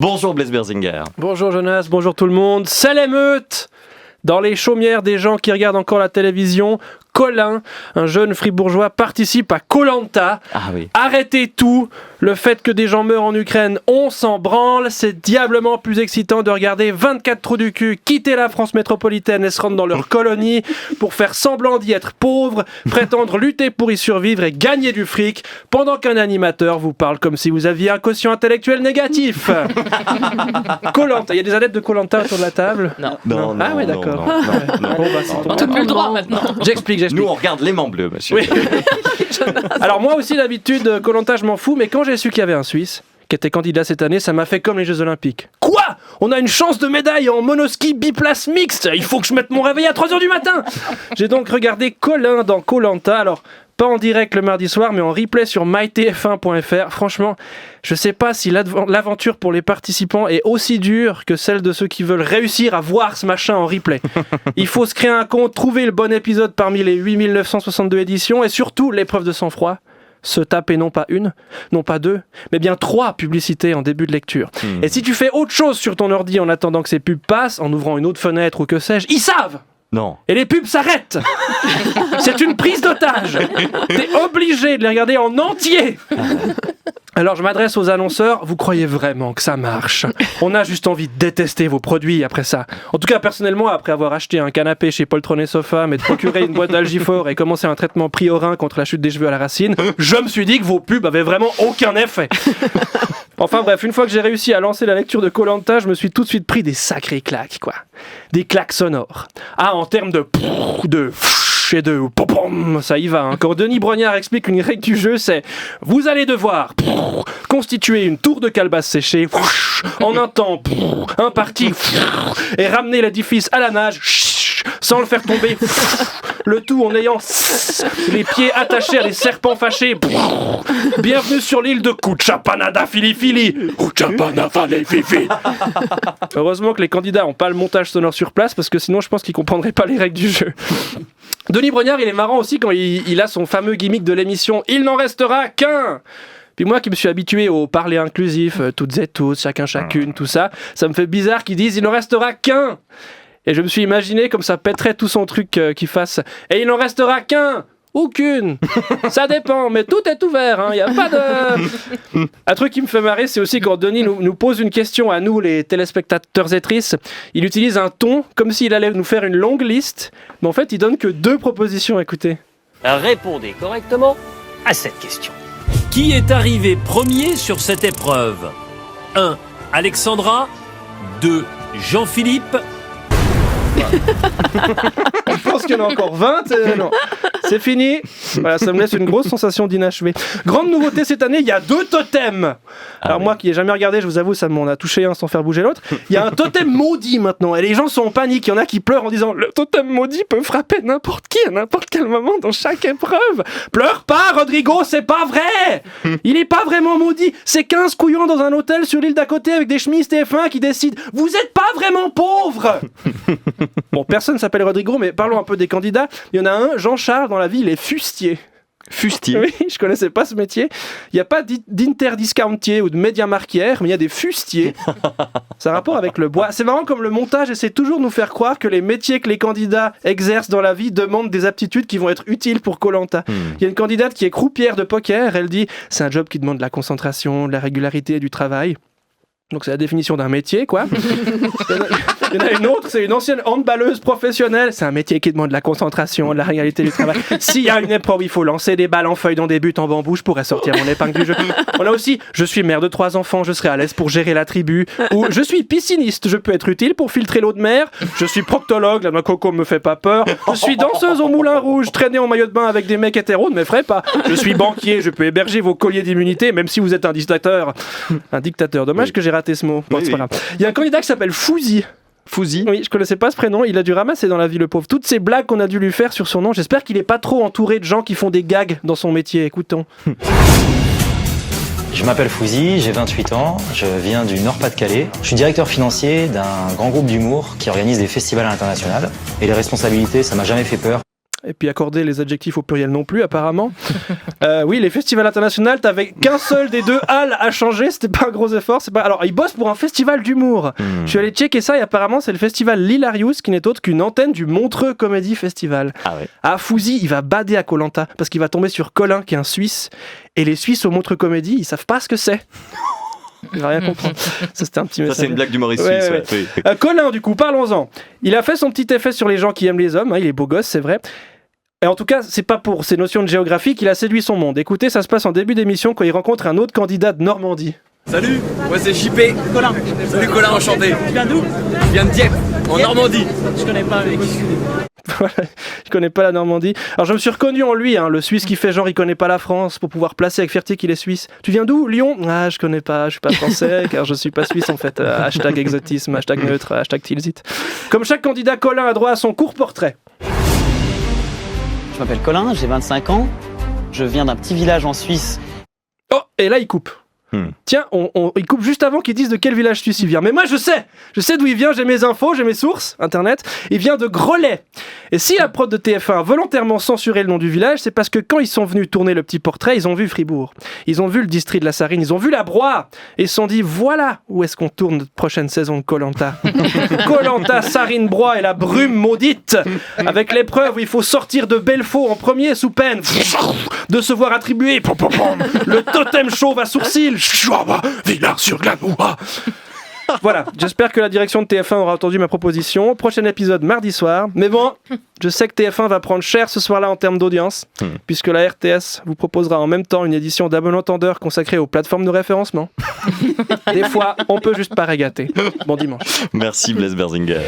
Bonjour Blaise Berzinger. Bonjour Jonas, bonjour tout le monde. C'est l'émeute dans les chaumières des gens qui regardent encore la télévision. Colin, un jeune fribourgeois, participe à Koh-Lanta. Ah oui. Arrêtez tout. Le fait que des gens meurent en Ukraine, on s'en branle. C'est diablement plus excitant de regarder 24 trous du cul quitter la France métropolitaine et se rendre dans leur colonie pour faire semblant d'y être pauvres, prétendre lutter pour y survivre et gagner du fric, pendant qu'un animateur vous parle comme si vous aviez un quotient intellectuel négatif. Koh-Lanta. Il y a des adeptes de Koh-Lanta autour de la table ? Non. Ah ouais, d'accord. Non. Bon, bah, c'est On n'a plus le droit maintenant. J'explique. Nous, on regarde l'aimant bleu, monsieur. Oui. Alors moi aussi, d'habitude, Koh-Lanta, je m'en fous, mais quand j'ai su qu'il y avait un Suisse qui était candidat cette année, ça m'a fait comme les Jeux Olympiques. Quoi ? On a une chance de médaille en monoski biplace mixte. Il faut que je mette mon réveil à 3h du matin. J'ai donc regardé Colin dans Koh-Lanta. Alors, pas en direct le mardi soir, mais en replay sur mytf1.fr. Franchement, je sais pas si l'aventure pour les participants est aussi dure que celle de ceux qui veulent réussir à voir ce machin en replay. Il faut se créer un compte, trouver le bon épisode parmi les 8962 éditions et surtout l'épreuve de sang-froid. Se taper non pas une, non pas deux, mais bien 3 publicités en début de lecture. Et si tu fais autre chose sur ton ordi en attendant que ces pubs passent, en ouvrant une autre fenêtre ou que sais-je, ils savent! Non. Et les pubs s'arrêtent. C'est une prise d'otage. T'es obligé de les regarder en entier. Alors je m'adresse aux annonceurs, vous croyez vraiment que ça marche ? On a juste envie de détester vos produits après ça. En tout cas personnellement, après avoir acheté un canapé chez Poltron et Sofa, mais de procurer une boîte d'Algifort et commencer un traitement Priorin contre la chute des cheveux à la racine, je me suis dit que vos pubs avaient vraiment aucun effet. Enfin bref, une fois que j'ai réussi à lancer la lecture de Koh-Lanta, je me suis tout de suite pris des sacrées claques, quoi. Des claques sonores. Ah, en termes de et de pom, ça y va. Hein. Quand Denis Brognard explique une règle du jeu, c'est vous allez devoir constituer une tour de calebasse séchée en un temps imparti et ramener l'édifice à la nage sans le faire tomber. Le tout en ayant les pieds attachés à des serpents fâchés. Bienvenue sur l'île de Kuchapanada Filifili. Kuchapanada Fifi. Heureusement que les candidats n'ont pas le montage sonore sur place parce que sinon je pense qu'ils comprendraient pas les règles du jeu. Denis Brognard, il est marrant aussi quand il a son fameux gimmick de l'émission « Il n'en restera qu'un !» Puis moi qui me suis habitué au parler inclusif, toutes et tous, chacun chacune, tout ça, ça me fait bizarre qu'ils disent « Il n'en restera qu'un !» Et je me suis imaginé comme ça pèterait tout son truc qu'il fasse « Et il n'en restera qu'un !» ou qu'une. Ça dépend, mais tout est ouvert, hein, y a pas de... Un truc qui me fait marrer, c'est aussi quand Denis nous pose une question à nous, les téléspectateurs étrices, il utilise un ton comme s'il allait nous faire une longue liste, mais en fait, il donne que 2 propositions, écoutez. Répondez correctement à cette question. Qui est arrivé premier sur cette épreuve ? 1. Alexandra. 2. Jean-Philippe. Je pense qu'il y en a encore 20. Non. C'est fini. Voilà, ça me laisse une grosse sensation d'inachevé. Grande nouveauté cette année, il y a 2 totems. Alors moi qui n'ai jamais regardé, je vous avoue, ça m'en a touché un sans faire bouger l'autre. Il y a un totem maudit maintenant. Et les gens sont en panique. Il y en a qui pleurent en disant « Le totem maudit peut frapper n'importe qui à n'importe quel moment dans chaque épreuve. » Pleure pas, Rodrigo, c'est pas vrai. Il est pas vraiment maudit. C'est 15 couillons dans un hôtel sur l'île d'à côté avec des chemises TF1 qui décident « Vous êtes pas vraiment pauvre !» Bon, personne ne s'appelle Rodrigo, mais parlons un peu des candidats. Il y en a un, Jean-Charles, dans la vie, il est fustier. Fustier. Oui, je connaissais pas ce métier. Il n'y a pas d'interdiscountier ou de médiamarquière, mais il y a des fustiers. Ça a rapport avec le bois. C'est marrant comme le montage essaie toujours de nous faire croire que les métiers que les candidats exercent dans la vie demandent des aptitudes qui vont être utiles pour Koh-Lanta. Il y a une candidate qui est croupière de poker, elle dit « C'est un job qui demande de la concentration, de la régularité et du travail. » Donc c'est la définition d'un métier, quoi. Il y en a une autre, c'est une ancienne handballeuse professionnelle. C'est un métier qui demande de la concentration, de la réalité du travail. S'il y a une épreuve, il faut lancer des balles en feuilles dans des buts en bambou, je pourrais sortir mon épingle du jeu. On a aussi, je suis mère de 3 enfants, je serai à l'aise pour gérer la tribu. Ou je suis pisciniste, je peux être utile pour filtrer l'eau de mer. Je suis proctologue, la noix coco me fait pas peur. Je suis danseuse au Moulin Rouge, traîner en maillot de bain avec des mecs hétéros ne m'effraie pas. Je suis banquier, je peux héberger vos colliers d'immunité, même si vous êtes un dictateur. Un dictateur, dommage que j'ai raté ce mot. Bon, c'est pas grave. Il y a un candidat qui s'appelle Fouzi. Fouzi. Oui, je connaissais pas ce prénom, il a dû ramasser dans la vie le pauvre. Toutes ces blagues qu'on a dû lui faire sur son nom, j'espère qu'il est pas trop entouré de gens qui font des gags dans son métier, écoutons. Je m'appelle Fouzi, j'ai 28 ans, je viens du Nord-Pas-de-Calais. Je suis directeur financier d'un grand groupe d'humour qui organise des festivals à l'international. Et les responsabilités, ça m'a jamais fait peur. Et puis accorder les adjectifs au pluriel non plus, apparemment. Oui, les festivals internationaux, t'avais qu'un seul des deux halles à changer, c'était pas un gros effort. Alors, ils bossent pour un festival d'humour. Je suis allé checker ça et apparemment, c'est le festival L'Hilarious qui n'est autre qu'une antenne du Montreux Comedy Festival. Ah ouais. Ah, Fouzi, il va bader à Koh-Lanta parce qu'il va tomber sur Colin, qui est un Suisse. Et les Suisses au Montreux Comédie, ils savent pas ce que c'est. Il va rien comprendre. Ça, c'était un petit message. Ça, c'est une blague d'humoriste Ouais, suisse. ouais. Oui. Colin, du coup, parlons-en. Il a fait son petit effet sur les gens qui aiment les hommes. Il est beau gosse, c'est vrai. Et en tout cas, c'est pas pour ses notions de géographie qu'il a séduit son monde. Écoutez, ça se passe en début d'émission quand il rencontre un autre candidat de Normandie. Salut, moi c'est JP. Colin. Salut Colin, enchanté. Tu viens d'où? Je viens de Dieppe, en Normandie. Je connais pas, mec. Voilà, je connais pas la Normandie. Alors je me suis reconnu en lui, le Suisse qui fait genre il connaît pas la France pour pouvoir placer avec fierté qu'il est Suisse. Tu viens d'où? Lyon? Ah, je connais pas, je suis pas français car je suis pas Suisse en fait. Hashtag exotisme, hashtag neutre, hashtag tilsit. Comme chaque candidat, Colin a droit à son court portrait. Je m'appelle Colin, j'ai 25 ans, je viens d'un petit village en Suisse. Oh, et là il coupe. Tiens, il coupe juste avant qu'il dise de quel village suisse il vient. Mais moi je sais d'où il vient, j'ai mes infos, j'ai mes sources, internet. Il vient de Grelais. Et si la prod de TF1 a volontairement censuré le nom du village, c'est parce que quand ils sont venus tourner le petit portrait, ils ont vu Fribourg. Ils ont vu le district de la Sarine, ils ont vu la Broye. Et ils se sont dit, voilà où est-ce qu'on tourne notre prochaine saison de Koh-Lanta. Koh-Lanta, Sarine, Broye et la brume maudite. Avec l'épreuve où il faut sortir de Belfaux en premier sous peine de se voir attribuer le totem chauve à sourcils. Villars-sur-Glanois. Voilà, j'espère que la direction de TF1 aura entendu ma proposition. Prochain épisode mardi soir. Mais bon, je sais que TF1 va prendre cher ce soir-là en termes d'audience, puisque la RTS vous proposera en même temps une édition d'À bon entendeur consacrée aux plateformes de référencement. Des fois, on peut juste pas régater. Bon dimanche. Merci Blaise Berzinger.